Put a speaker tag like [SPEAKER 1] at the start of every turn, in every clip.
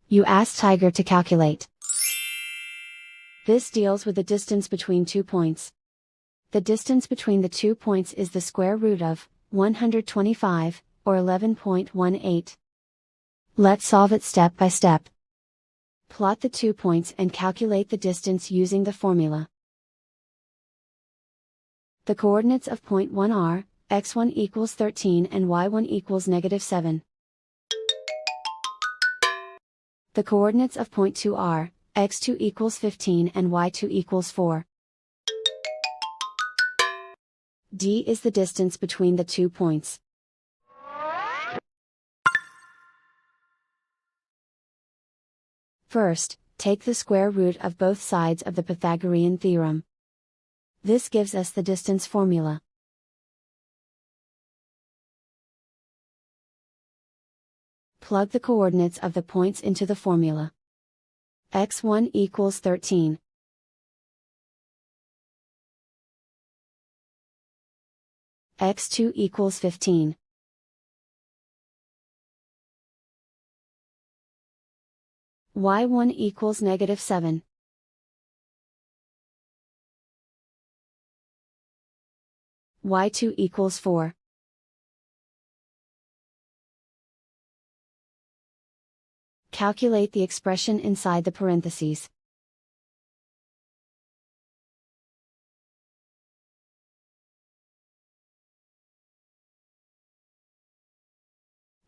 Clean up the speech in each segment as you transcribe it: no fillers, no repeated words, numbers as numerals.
[SPEAKER 1] You ask Tiger to calculate. This deals with the distance between 2 points. The distance between the 2 points is the square root of 125, or 11.18. Let's solve it step by step. Plot the 2 points and calculate the distance using the formula. The coordinates of point 1 are, x1 equals 13 and y1 equals -7. The coordinates of point 2 are, x2 equals 15 and y2 equals 4. D is the distance between the 2 points. First, take the square root of both sides of the Pythagorean theorem. This gives us the distance formula. Plug the coordinates of the points into the formula. x1 equals 13. x2 equals 15. y1 equals -7. y2 equals 4. Calculate the expression inside the parentheses.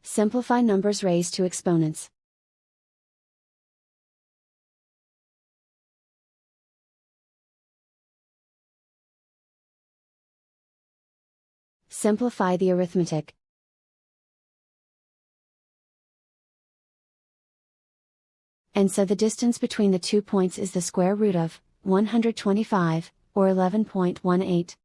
[SPEAKER 1] Simplify numbers raised to exponents. Simplify the arithmetic. And so the distance between the 2 points is the square root of 125, or 11.18.